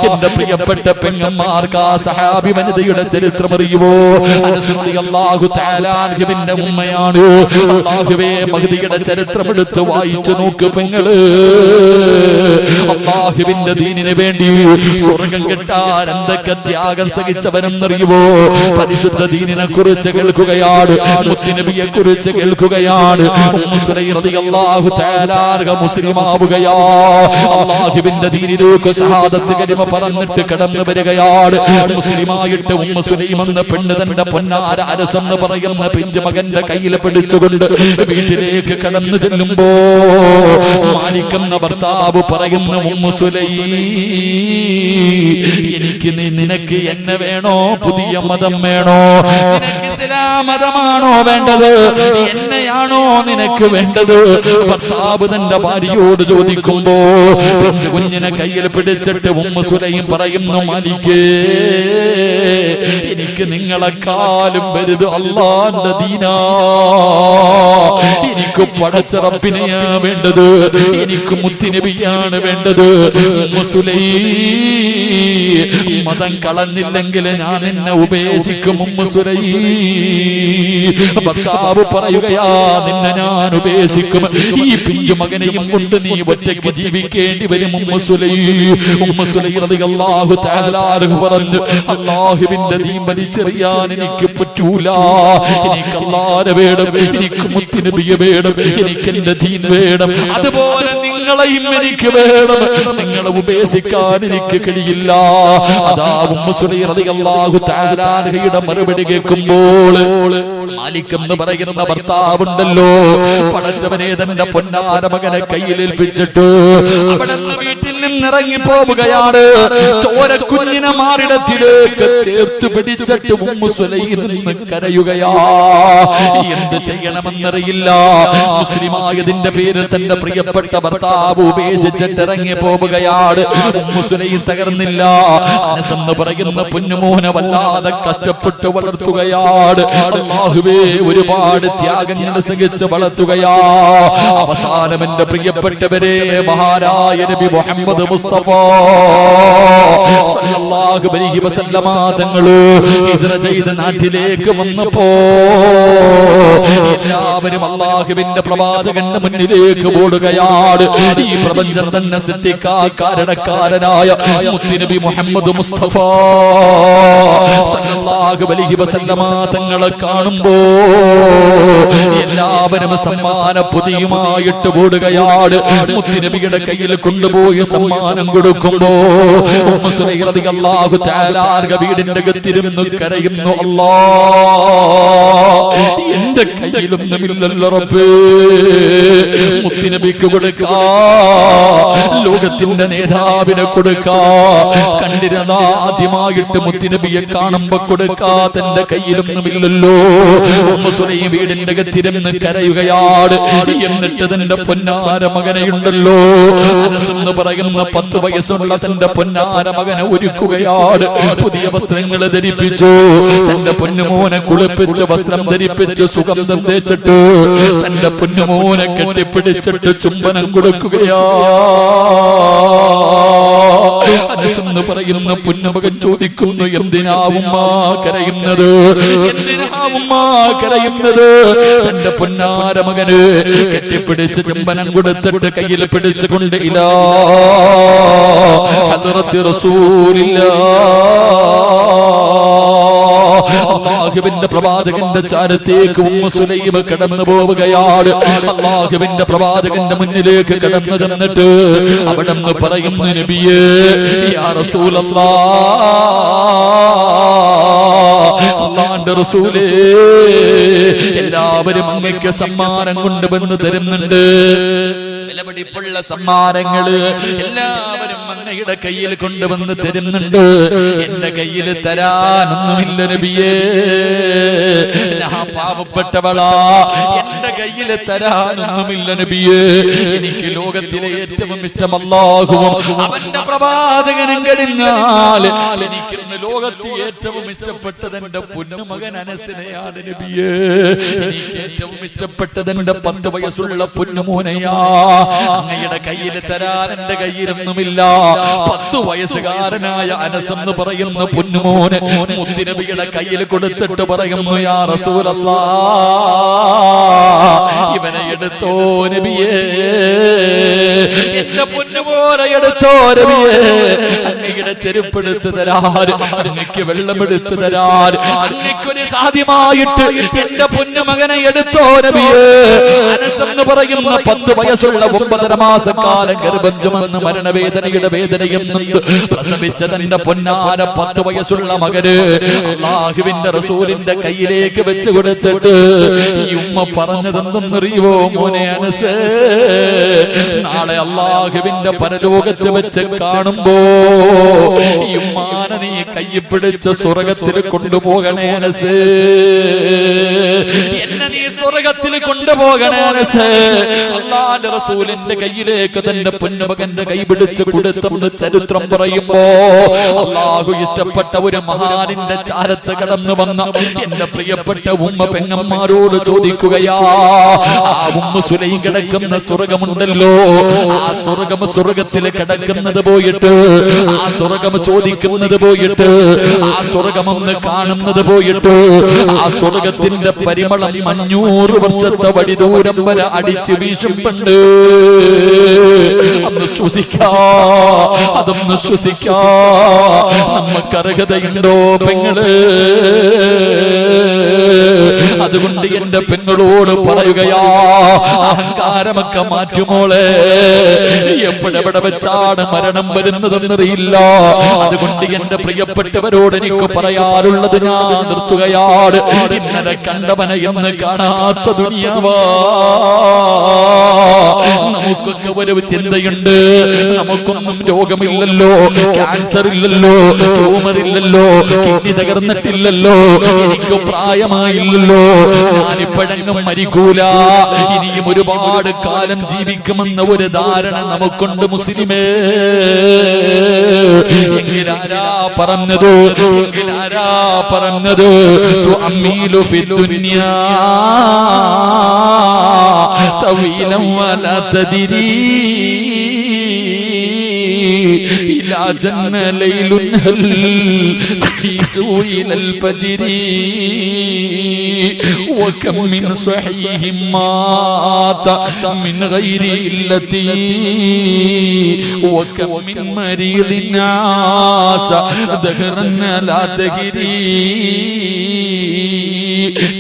എന്റെ പ്രിയപ്പെട്ട പെങ്ങന്മാർക്ക് ആ സഹാബി വനിതയുടെ ചരിത്രം അറിയുമോ? അനസ് റളിയല്ലാഹു തആല അൻഹുവിന്റെ ഉമ്മയാണ്. അല്ലാഹുവേ, മഹദിയുടെ ചരിത്രം എടുത്ത് വായിച്ചു നോക്ക് പെങ്ങള്. അല്ലാഹുവിന്റെ ദീനിന് വേണ്ടി സ്വർഗം കിട്ടാൻ എന്തൊക്കെ ത്യാഗം സഹിച്ചവനെന്നറിയുമോ? പരിശുദ്ധ ദീനിനെ കുറിച്ച് കേൾക്കുകയാണ്, മുത്തുനബിയെ കുറിച്ച് കേൾക്കുകയാണ്. ഉമ്മു സുലൈം റളിയല്ലാഹു തആല അൻഹ മുസ്ലിമാവുകയാ. അല്ലാഹുവിന്റെ ദീനിലേക്ക് ഷഹാദത്ത് കലിമ പറഞ്ഞിട്ട് കടന്നു വരികയാണ്. മുസ്ലിമായിട്ട് ഉമ്മു സുലൈം എന്ന പെണ്ണ് തന്റെ പൊന്നാര അനസ് എന്ന് പറയുന്ന പിഞ്ചു മകന്റെ കയ്യിൽ പിടിച്ചുകൊണ്ട് വീട്ടിലേക്ക് കടന്നു ചെല്ലുമ്പോ മാലിക് എന്ന ഭർത്താവ് പറയുന്ന, ഉമ്മു സുലൈം, എനിക്ക് നിനക്ക് എന്നെ വേണോ, പുതിയ മതം വേണോ? നിനക്ക് ഇസ്ലാം മതമാണോ വേണ്ടത്, എന്നെയാണോ നിനക്ക് വേണ്ടത്? ഭർത്താവ് തന്റെ ഭാര്യയോട് ചോദിക്കുമ്പോ കുഞ്ഞിനെ കയ്യിൽ പിടിച്ചിട്ട് ഉമ്മു സുലൈം പറയുന്നു, മാലിക്കേ, എനിക്ക് നിങ്ങളെക്കാളും വലുത് അല്ലാഹുവിന്റെ ദീനാ. എനിക്ക് പടച്ച റബ്ബിനെയാ വേണ്ടത്, എനിക്ക് മുത്തുനബിയാണ് വേണ്ടത്. ഉമ്മു സുലൈം, മതം കളഞ്ഞില്ലെങ്കിൽ ഞാൻ എന്നെ ഉപേക്ഷിക്കും. ഉമ്മു സുലൈം, ഭർത്താവ് പറയുകയാ, നിന്നെ ഞാൻ ഉപേക്ഷിക്കും. ഈ പിഞ്ചു മകനെയും കൊണ്ട് നീ ഒറ്റയ്ക്ക് ജീവിക്കേണ്ടി വരും. ഉമ്മു സുലൈം റളിയല്ലാഹു തആല അൻഹു പറഞ്ഞു, അല്ലാഹുവിന്റെ ദീൻ വലിച്ചെറിയാൻ എനിക്ക് പറ്റൂല. എനിക്ക് അല്ലാഹുവിനെ വേണം, എനിക്ക് മുത്തുനബിയെ വേണം, എനിക്ക് എന്റെ ദീൻ വേണം. അതുപോലെ നിങ്ങളെയും എനിക്ക് വേണം. നിങ്ങളെ ഉപേക്ഷിക്കാൻ എനിക്ക് കഴിയില്ല. അതാ ഉമ്മു സുലൈം റളിയല്ലാഹു തആല അൻഹയുടെ മറുപടി കേൾക്കുമ്പോൾ മാലിക് എന്ന് പറയുന്ന ഭർത്താവുണ്ടല്ലോ, പടച്ചവനെ തന്റെ പൊന്നാര മകനെ കയ്യിലേൽപ്പിച്ചിട്ട് അവിടെ വീട്ടിൽ നിന്നിറങ്ങി പോവുകയാണ്. ചോരക്കുഞ്ഞിനെ മാറിടത്തിലേക്ക് ചേർത്ത് പിടിച്ചിട്ട് ഉമ്മു സുലൈം നിന്ന് കരയുകയാ. എന്ത് ചെയ്യണമെന്നറിയില്ല. മുസ്ലിമായതിന്റെ പേരിൽ തന്റെ പ്രിയപ്പെട്ട ഭർത്താവ് ഉപേക്ഷിച്ചിട്ട് ഇറങ്ങി പോവുകയാണ്. Ummu Sulaim തകർന്നില്ല. അനസ് എന്ന് പറയുന്ന പൊന്നുമോനെ വല്ലാതെ കഷ്ടപ്പെട്ട് വളർത്തുകയാണ്. അല്ലാഹുവേ, ഒരുപാട് ത്യാഗങ്ങൾ സഹിച്ച് വളർത്തുകയാ. അവസാനം എന്റെ പ്രിയപ്പെട്ടവരെ, മഹാനായ നബി മുഹമ്മദ് മുസ്തഫ സല്ലല്ലാഹു അലൈഹി വസല്ലമ തങ്ങൾ ഹിജ്റ ചെയ്ത നാട്ടിലേക്ക് വന്നപ്പോ എല്ലാവരും അല്ലാഹുവിന്റെ പ്രവാചകന്റെ മുന്നിലേക്ക് ഓടുകയാണ്. ഈ പ്രപഞ്ചം തന്നെ സൃഷ്ടിക്കാൻ കാരണക്കാരനായ മുത്തുനബി മുഹമ്മദ് മുസ്തഫ സല്ലല്ലാഹു അലൈഹി വസല്ലമ തങ്ങളെ കാണുമ്പോ എല്ലാവരും സമ്മാന പൊതിയുമായിട്ട് ഓടുകയാണ്. മുത്തുനബിയുടെ കയ്യിൽ കൊണ്ടുപോയി സമ്മാനം കൊടുക്കുമ്പോ ഉമ്മു സുലൈം റളിയല്ലാഹു തആല വീടിന്റെ അകത്തിരുന്ന് കരയുന്നു, അല്ലാഹ്, എന്റെ കയ്യിലൊന്നുമില്ലല്ലോ റബ്ബേ, മുത്തുനബിക്ക് കൊടുക്കാ, ലോകത്തിന്റെ നേതാവിനെ കൊടുക്കാ. കണ്ടിരുന്ന ആദ്യമായിട്ട് മുത്തുനബിയെ കാണുമ്പോ കൊടുക്കാ തന്റെ കയ്യിലൊന്നുമില്ലല്ലോ. ഉമ്മു സുലൈം വീടിന്റെ അകത്തിരുന്ന് കരയുകയാണ്. എന്നിട്ട് തന്റെ പൊന്നാര മകനെയുണ്ടല്ലോ, അനസ് എന്ന് പറയുന്ന 10 വയസ്സുള്ള തന്റെ പൊന്നാര മകനെ ഒരുക്കുകയാണ്. പുതിയ വസ്ത്രങ്ങൾ ധരിപ്പിച്ചു, തന്റെ പൊന്നുമോനെ കുളിപ്പിച്ച് വസ്ത്രം ധരിപ്പിച്ച് സുഗന്ധം തേച്ചിട്ട് തന്റെ പൊന്നുമോനെ കെട്ടിപ്പിടിച്ചിട്ട് ചുംബനം കൊടുക്കുകയാ. അനസ് എന്ന് പറയുന്ന പൊന്നുമകൻ ചോദിക്കുന്നു, എന്തിനാവുമ്മ കരയുന്നത്, എന്തിനാവുമ്മ കരയുന്നത്? തന്റെ പൊന്നാര മകന് കെട്ടിപ്പിടിച്ച് ചുംബനം കൊടുത്തിട്ട് കയ്യിൽ പിടിച്ചുകൊണ്ട് ഇലാ ഹദ്റത്തി റസൂലില്ലാഹ്, അല്ലാഹുവിന്റെ പ്രവാചകന്റെ ചാരത്തേക്ക് ഉമ്മു സുലൈം കടന്നു പോവുകയാണ്. അല്ലാഹുവിന്റെ പ്രവാചകന്റെ മുന്നിലേക്ക് കടന്നു ചെന്നിട്ട് അവിടെ നിന്ന് പറയുന്നു, നബിയേ, യാ റസൂലല്ലാഹ്, അല്ലാഹുവിന്റെ റസൂലേ, എല്ലാവരും അങ്ങേക്ക് സമ്മാനം കൊണ്ടുവന്ന് തരുന്നുണ്ട്. വിലപിടിപ്പുള്ള സമ്മാനങ്ങള് എല്ലാവരും അങ്ങയുടെ കയ്യിൽ കൊണ്ടുവന്ന് തരുന്നുണ്ട്. എന്റെ കയ്യിൽ തരാനൊന്നുമില്ല നബിയേ, ഞാൻ പാവപ്പെട്ടവളാ, എന്റെ കയ്യിൽ തരാനൊന്നുമില്ല നബിയേ. എനിക്ക് ലോകത്തിലെ ഏറ്റവും ഇഷ്ടം അല്ലാഹുവും അവന്റെ പ്രവാചകനും കഴിഞ്ഞാൽ എനിക്കിന്ന് ലോകത്തിൽ ഏറ്റവും ഇഷ്ടപ്പെട്ടത് എന്റെ പൊന്നുമകൻ അനസിനെയാണ് നബിയേ. എനിക്ക് ഏറ്റവും ഇഷ്ടപ്പെട്ടത് എന്റെ 10 വയസ്സുള്ള പൊന്നുമോനെയാ. അങ്ങയുടെ കയ്യിൽ തരാൻ എന്റെ കയ്യിലൊന്നുമില്ല. 10 വയസ്സുകാരനായ അനസ് എന്ന് പറയുന്ന പൊന്നുമോനെ മുത്തുനബിയുടെ കയ്യിൽ കൊടുത്തിട്ട് പറയുന്നു, യാ റസൂലല്ലാഹ്, ഇവനെ എടുത്തോ നബിയേ, എന്റെ പൊന്നുമോനെ എടുത്തോ നബിയേ. അങ്ങയുടെ ചെരുപ്പെടുത്ത് തരാൻ, അങ്ങക്ക് വെള്ളമെടുത്ത് തരാൻ, അങ്ങക്കൊരു സാധ്യമായിട്ട് എന്റെ പൊന്നുമകനെ എടുത്തോ നബിയേ. അനസ് എന്ന് പറയുന്ന 10 വയസ്സുള്ള 9.5 മാസക്കാലം ഗർഭം ചുമന്ന് മരണവേദനയുടെ വേദനയും പ്രസവിച്ച തന്റെ പൊന്നാര 10 വയസ്സുള്ള മകന് അല്ലാഹുവിന്റെ റസൂലിന്റെ കയ്യിലേക്ക് വെച്ച് കൊടുത്തിട്ട് ഈ ഉമ്മ പറഞ്ഞതെന്തെന്നറിയുവോ? മോനെ അനസ്, നാളെ അല്ലാഹുവിന്റെ പരലോകത്ത് വെച്ച് കാണുമ്പോ ഈ ഉമ്മാനെ നീ കയ്യിൽ പിടിച്ച് സ്വർഗത്തിൽ കൊണ്ടുപോകണേ അനസ്, എന്നെ നീ സ്വർഗത്തിൽ കൊണ്ടുപോകണേ അനസ്. അല്ലാഹുവിന്റെ റസൂലിന്റെ കയ്യിലേക്ക് തന്റെ പൊന്നുമകന്റെ കൈ പിടിച്ച് കൊടുത്തെന്ന് ചരിത്രം പറയുമ്പോ അല്ലാഹു ഇഷ്ടപ്പെട്ട ഒരു മഹാനിന്റെ ചാരത്ത് കടന്നു വന്ന എന്റെ പ്രിയപ്പെട്ട ഉമ്മ പെങ്ങന്മാരോട് ചോദിക്കുകയാ, ആ ഉമ്മ സുലൈം കിടക്കുന്ന സ്വർഗമുണ്ടല്ലോ, ആ സ്വർഗത്തിൽ കിടക്കുന്നത് പോയിട്ട്, ആ സ്വർഗം ചോദിക്കുന്നത് പോയിട്ട്, ആ സ്വർഗമെന്ന് കാണുന്നത് പോയിട്ട്, ആ സ്വർഗത്തിന്റെ പരിമളം 500 വർഷത്തെ വഴി ദൂരം വരെ അടിച്ചു വീശുമ്പണ്ട്. അന്ന് ശ്വസിക്കാ, അതൊന്ന് ശ്വസിക്കാ നമുക്ക് അർഹതയുണ്ടോ പെങ്ങള്? അതുകൊണ്ട് എന്റെ പെങ്ങളോട് പറയുകയാ, അഹങ്കാരമൊക്കെ മാറ്റുമോളെ, എപ്പോഴെവിടെ വെച്ചാണ് മരണം വരുന്നതെന്നറിയില്ല. അതുകൊണ്ട് എന്റെ പ്രിയപ്പെട്ടവരോട് എനിക്ക് പറയാറുള്ളത് ഞാൻ നിർത്തുകയാണ്. ഇന്നലെ കണ്ടവനെ എന്ന് കാണാത്ത ദുനിയാവാ. നമുക്കൊക്കെ ഒരു ചിന്തയുണ്ട്, നമുക്കൊന്നും രോഗമില്ലല്ലോ, ക്യാൻസർ ഇല്ലല്ലോ, ട്യൂമർ ഇല്ലല്ലോ, കിഡ്നി തകർന്നിട്ടില്ലല്ലോ, എനിക്ക് പ്രായമായില്ലല്ലോ, ഞാനിപ്പോഴെങ്ങും മരിക്കൂല, ഇനിയും ഒരുപാട് കാലം ജീവിക്കുമെന്ന ഒരു ധാരണ നമുക്കുണ്ട് മുസ്ലിമേ. എങ്കിലാരാ പറഞ്ഞത്, എങ്കിലാരാ പറഞ്ഞത്? തുഅമ്മീലു ഫിദ്ദുനിയാ തവീലൻ വലാ തദ്രീ إلى جنة ليل هل تحيسوا إلى الفجر وكم من صحيح مات من غير علة وكم من مريض عاش دهرا لا تهري.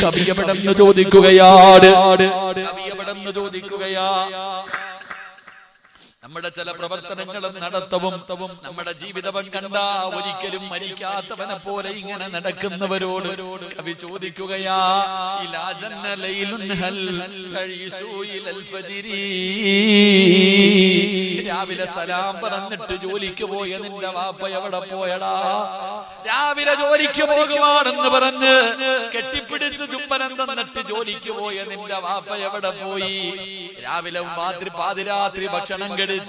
കവി എവിടെന്ന് ചോദിക്കുകയാണ്, കവി എവിടെന്ന് ചോദിക്കുകയാ? നമ്മുടെ ചില പ്രവർത്തനങ്ങളും നടത്തവും നമ്മുടെ ജീവിതവും കണ്ട ഒരിക്കലും മരിക്കാത്തവനെ പോലെ ഇങ്ങനെ നടക്കുന്നവരോട് കവി ചോദിക്കുകയാ, ഇലാ ജന്ന ലൈലുൻ ഹൽ തഈസു ഇലൽ ഫജ്രി. രാവിലെ സലാം പറഞ്ഞിട്ട് ജോലിക്ക് പോയ നിന്റെ വാപ്പ എവിടെ പോയടാ? രാവിലെ ജോലിക്ക് പോകുവാണെന്ന് പറഞ്ഞ് കെട്ടിപ്പിടിച്ച് ചുംബനം തന്നിട്ട് ജോലിക്ക് പോയ നിന്റെ വാപ്പ എവിടെ പോയി? രാവിലെ പാതിരാത്രി ഭക്ഷണം കഴിച്ച്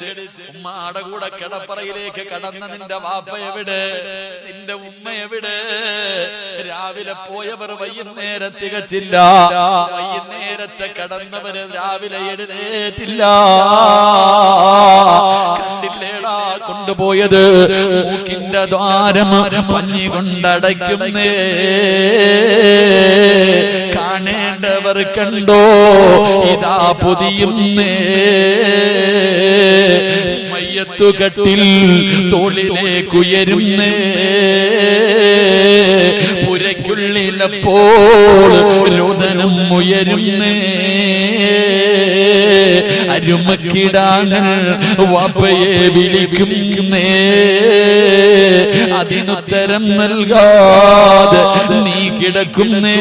ഉമ്മാടെ കൂടെ കിടപ്പറയിലേക്ക് കടന്ന നിന്റെ വാപ്പ എവിടെ? നിന്റെ ഉമ്മ എവിടെ? രാവിലെ പോയവർ വൈകുന്നേരം തികച്ചില്ല, വൈകുന്നേരത്തെ കടന്നവര് രാവിലെ എഴുന്നേറ്റില്ല. കണ്ടില്ലേടാ കൊണ്ടുപോയത്? മൂക്കിന്റെ ദ്വാരം പഞ്ഞി കൊണ്ടടയ്ക്കുന്നേ, കാണേണ്ടവർ കണ്ടോ ഇതാ പൊതിയുന്നേ. മയ്യത്തുകട്ടിൽ തോളിലേക്കുയരുന്നേ, പുരയ്ക്കുള്ളിലപ്പോൾ രോദനം ഉയരുന്നേ. അരുമക്കിടാണ് വാപ്പയെ വിളിക്കുന്നേ, അതിനുത്തരം നൽകാതെ നീ കിടക്കുന്നേ.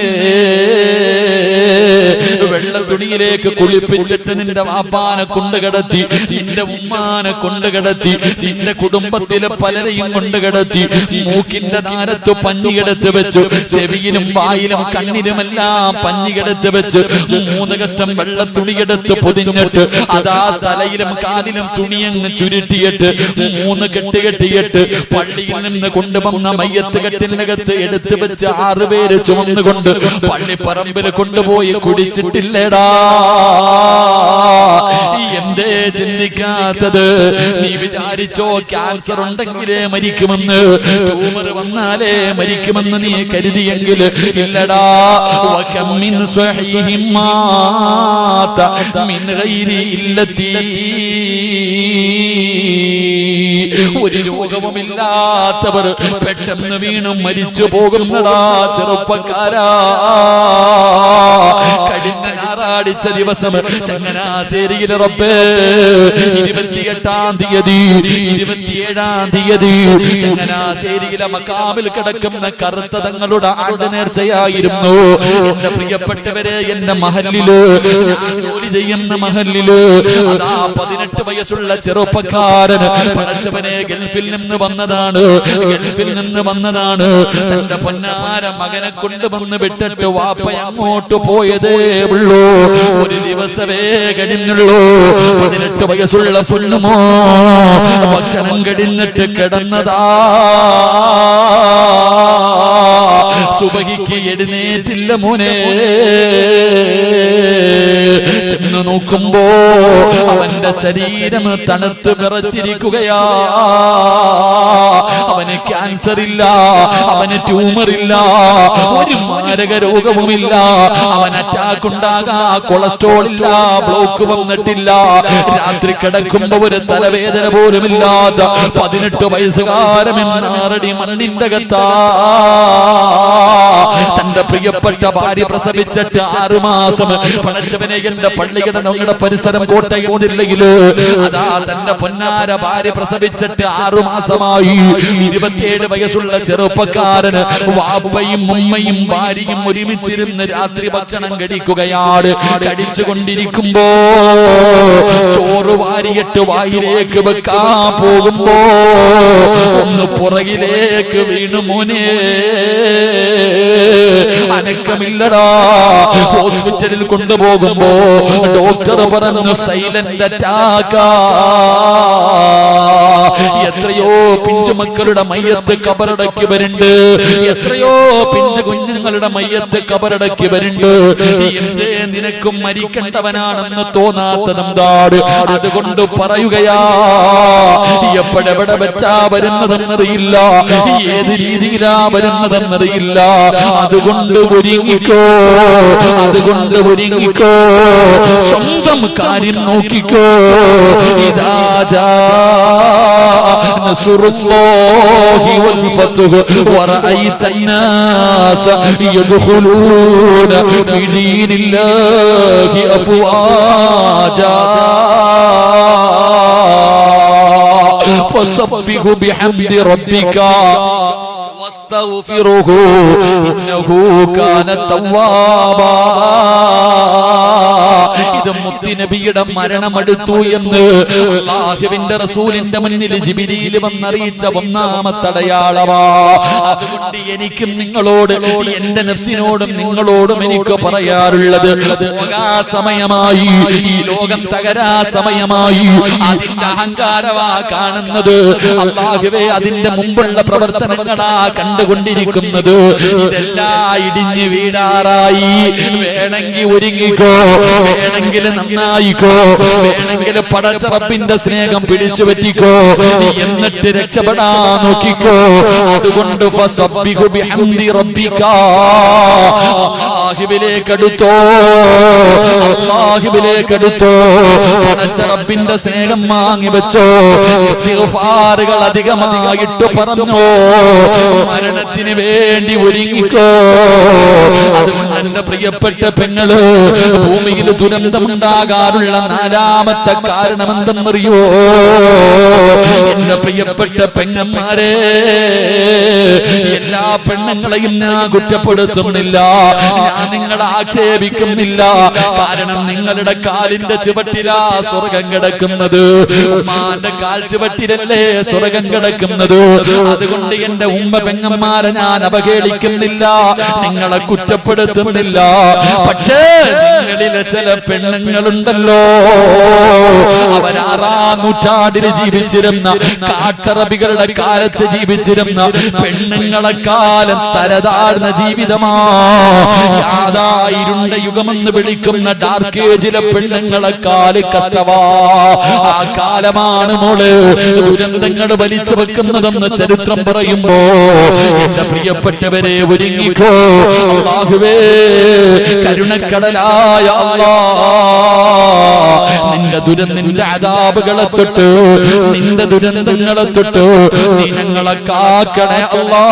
വെള്ളത്തുണിയിലേക്ക് കുളിപ്പിച്ചിട്ട് നിന്റെ വാപ്പാനെ കൊണ്ടുകിടത്തി, നിന്റെ ഉമ്മാനെ കൊണ്ടുകിടത്തി, നിന്റെ കുടുംബത്തിലെ പലരെയും കൊണ്ടുകിടത്തി, മൂക്കിന്റെ താരത്ത് പഞ്ഞിയെടുത്ത് വെച്ചു, ചെവിയിലും വായിലും കണ്ണിലുമെല്ലാം പഞ്ഞിയെടുത്ത് വെച്ച് 3 കഷ്ടം വെള്ളത്തുണിയെടുത്ത് പൊതിഞ്ഞിട്ട് അതാ തലയിലും കാലിലും തുണിയങ്ങ് ചുരുട്ടിയിട്ട് 3 കെട്ട് കെട്ടിയിട്ട് പള്ളിയിൽ നിന്ന് കൊണ്ടുവന്ന മയ്യത്ത് കെട്ടിനകത്ത് എടുത്തു വെച്ച് 6 പേര് ചുമന്നുകൊണ്ട് പള്ളിപ്പറമ്പിൽ കൊണ്ടുപോയി കുടിച്ചിട്ടില്ലടാ. എന്തേ ചിന്തിക്കാത്തത്? നീ വിചാരിച്ചോ ക്യാൻസർ ഉണ്ടെങ്കിലേ മരിക്കുമെന്ന്, ട്യൂമർ വന്നാലേ മരിക്കുമെന്ന് നീ കരുതിയെങ്കിൽ ഇല്ലടാ. വകം മിൻ സ്വഹീഹിൻ മാത മിൻ ഗൈരി ഇല്ലത്തി. ഒരു രോഗവുമില്ലാത്തവർ പെട്ടെന്ന് വീണു മരിച്ചു പോകുന്നടാ ചെറുപ്പക്കാരാ. കഴിഞ്ഞ ഞായറാഴ്ച അടിച്ച ദിവസം ചങ്ങനാശ്ശേരിയിലെ റബ്ബേ 28-ാം തീയതി 27-ാം തീയതി ചങ്ങനാശ്ശേരിയിലെ മക്കാമിൽ കിടക്കുന്ന കറുത്ത തങ്ങളുടെ ആണ്ട് നേർച്ചയായിരുന്നു. എന്റെ പ്രിയപ്പെട്ടവരെ, എന്റെ മഹല്ലില്, ഞാൻ ജോലി ചെയ്യുന്ന മഹല്ലില് അതാ 18 വയസ്സുള്ള ചെറുപ്പക്കാരൻ പടച്ചവനെ ഗൾഫിൽ നിന്ന് വന്നതാണ്. തന്റെ പൊന്നാര മകനെ കൊണ്ടുവന്ന് വിട്ടിട്ട് വാപ്പ അങ്ങോട്ട് പോയതേ ഉള്ളൂ. ഒരു ദിവസമേ കഴിഞ്ഞുള്ളൂ. 18 വയസ്സുള്ള പൊന്നുമോ ഭക്ഷണം കഴിഞ്ഞിട്ട് കിടന്നതാ. സുബഹിക്ക് എഴുന്നേറ്റില്ല മോനെ. ചെന്ന് നോക്കുമ്പോ അവന്റെ ശരീരം തണുത്ത് വിറച്ചിരിക്കുകയാ. അവന് ക്യാൻസർ ഇല്ല, അവന് ട്യൂമർ ഇല്ല, ഒരു മാരക രോഗവുമില്ല. അവൻ അറ്റാക്ക് ഉണ്ടാകാ, കൊളസ്ട്രോൾ ഇല്ല, ബ്ലോക്ക് വന്നിട്ടില്ല. രാത്രി കിടക്കുമ്പോ ഒരു തലവേദന പോലുമില്ലാത്ത 18 വയസ്സുകാരമെന്നാറടി മണ്ണിന്റെ അകത്താ. തന്റെ പ്രിയപ്പെട്ട ഭാര്യ പ്രസവിച്ചിട്ട് 6 മാസം. പടച്ചവനെ, എന്റെ പള്ളിയുടെ നമ്മുടെ പരിസരം കോട്ടയം ജില്ലയില് അതാ തന്റെ പൊന്നാര ഭാര്യ പ്രസവിച്ചിട്ട് 6 മാസമായി. 27 വയസ്സുള്ള ചെറുപ്പക്കാരന് വാപ്പയും ഉമ്മയും ഭാര്യയും ഒരുമിച്ചിരുന്ന് രാത്രി ഭക്ഷണം കഴിക്കുകയാണ്. കഴിച്ചുകൊണ്ടിരിക്കുമ്പോ ചോറ് വാരിയിട്ട് വായിലേക്ക് വെക്കാൻ പോകുമ്പോ ഒന്ന് പുറകിലേക്ക് വീണു മോനെ. അനക്കമില്ലടാ. ഹോസ്പിറ്റലിൽ കൊണ്ടുപോകുമ്പോ ഡോക്ടർ പറഞ്ഞു സൈലന്റ് അറ്റാക്കാ. എത്രയോ പിഞ്ചുമക്കളുടെ മയ്യത്ത് കബറടക്കി വരുന്നുണ്ട്. എത്രയോ പിഞ്ചു കുഞ്ഞുങ്ങളുടെ മയ്യത്ത് കബറടക്കി വരുന്നുണ്ട്. എന്തേ നിനക്കും മരിക്കേണ്ടവനാണെന്ന് തോന്നാത്തതെന്താണ്? അതുകൊണ്ട് പറയുകയാ, എപ്പോഴെവിടെ വെച്ചാ വരുന്നതെന്നറിയില്ല, ഏത് രീതിയിലാ വരുന്നതെന്നറിയില്ല. അതുകൊണ്ട് ഒരുങ്ങിക്കോ, സ്വന്തം കാര്യം നോക്കിക്കോ. ഇദാ ജാ നസ്റുല്ലാഹി വൽ ഫത്ഹ് വറഅയ്ത الناس يدخلون في دين الله أفواجا فسبح بحمد ربك واستغفره إنه كان توابا. ഇത് മുത്തുനബിയുടെ മരണമെടുത്തു എന്ന് അല്ലാഹുവിന്റെ റസൂലിന്റെ മുന്നിൽ ജിബ്രീൽ വന്നറിയിച്ച ഒന്നാമത്തെ അടയാളമാ. അതുകൊണ്ട് എനിക്കും നിങ്ങളോട്, എന്റെ നഫ്സിനോടും നിങ്ങളോടും എനിക്ക് പറയാറുള്ളത്, പോകാ സമയമായി, ഈ ലോകം തകരാ സമയമായി. അതിന്റെ അഹങ്കാരമാ കാണുന്നത്. അല്ലാഹുവേ, അതിന്റെ മുമ്പുള്ള പ്രവർത്തനങ്ങളാ കണ്ടുകൊണ്ടിരിക്കുന്നത്. ഇതെല്ലാം ഇടിഞ്ഞു വീഴാറായി. വേണമെങ്കിൽ ഒരുങ്ങിക്കോ, വേണമെങ്കിൽ നന്നായിക്കോ, വേണമെങ്കിൽ പടച്ച റബ്ബിന്റെ സ്നേഹം പിടിച്ചു പറ്റിക്കോ, എന്നിട്ട് രക്ഷപ്പെടാൻ നോക്കിക്കോ. അതുകൊണ്ട് ഫസബ്ബിഹു ബിഹംദി റബ്ബിക, അല്ലാഹുവിലേക്കടുത്തോ, പടച്ച റബ്ബിന്റെ സ്നേഹം വാങ്ങി വെച്ചോ. ഇസ്തിഗ്ഫാറുകൾ അധികമായിട്ട് പറഞ്ഞോ. മരണത്തിന് വേണ്ടി ഒരുങ്ങിക്കോ. അതുകൊണ്ട് എന്റെ പ്രിയപ്പെട്ട പെങ്ങള്, ഭൂമിയിൽ ദുരന്തമുണ്ടാകാറുള്ള 4ാമത്തെ കാരണം എന്തെന്നറിയോ? എന്റെ പ്രിയപ്പെട്ട പെങ്ങന്മാരെ, എല്ലാ പെണ്ണുങ്ങളെയും ഞാൻ കുറ്റപ്പെടുത്തുന്നില്ല, ഞാൻ നിങ്ങളെ ആക്ഷേപിക്കുന്നില്ല. കാരണം നിങ്ങളുടെ കാലിന്റെ ചുവട്ടിലാ സ്വർഗം കിടക്കുന്നത്. ഉമ്മാന്റെ കാൽ ചുവട്ടിലല്ലേ സ്വർഗം കിടക്കുന്നത്. അതുകൊണ്ട് എന്റെ ഉമ്മ പെങ്ങന്മാരെ ഞാൻ അവഹേളിക്കുന്നില്ല, നിങ്ങളെ കുറ്റപ്പെടുത്തുന്നില്ല. പക്ഷേ നിങ്ങളിലെ ചില പെണ്ണുങ്ങളുണ്ടല്ലോ, അവർ 6ാം നൂറ്റാണ്ടിൽ ജീവിച്ചിരുന്ന, കാട്ടറബികളുടെ കാലത്ത് ജീവിച്ചിരുന്ന പെണ്ണുങ്ങളെക്കാലം തരതാഴ്ന്ന ജീവിതമാ. ഇരുണ്ട യുഗമെന്ന് വിളിക്കുന്ന ഡാർക്ക് ഏജിലെ പെണ്ണുങ്ങളെക്കാല് കഷ്ടവാ. ആ കാലമാണ് മോള് ദുരന്തങ്ങൾ വലിച്ചു വെക്കുന്നതെന്ന് ചരിത്രം പറയുമ്പോ എന്റെ പ്രിയപ്പെട്ടവരെ ഒരുങ്ങിക്കോ. അല്ലാഹുവേ, കരുണക്കടലായ അല്ലാഹ്, നിന്റെ അദാബുകളെ തൊട്ട്, നിന്റെ ദുരന്തങ്ങളെ തൊട്ട് നീ ഞങ്ങളെ കാക്കണേ അല്ലാഹ്.